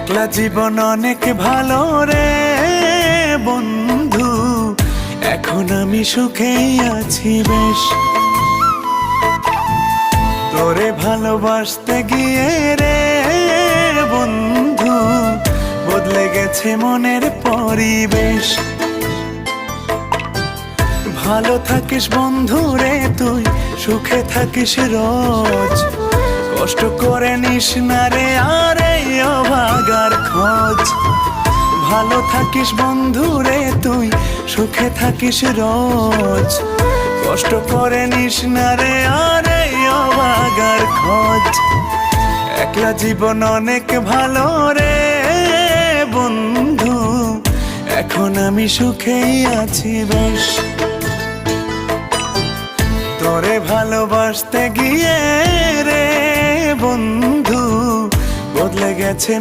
একলা জীবন অনেক ভালো রে বন্ধু, এখন আমি সুখেই আছি বেশ। তোরে ভালোবাসতে গিয়ে রে বন্ধু, বদলে গেছে মনের পরিবেশ। ভালো থাকিস বন্ধু রে তুই, সুখে থাকিস রোজ, কষ্ট করে নিস না রে আর এই অভাগার খোঁজ। ভালো থাকিস বন্ধু রে তুই, সুখে থাকিস রোজ, কষ্ট করে নিস না রে আর এই অভাগার খোঁজ। একলা জীবন অনেক ভালো রে বন্ধু, এখন আমি সুখেই আছি বেশ। তোরে ভালোবাসতে গিয়ে রে বন্ধু, বদলে গেছে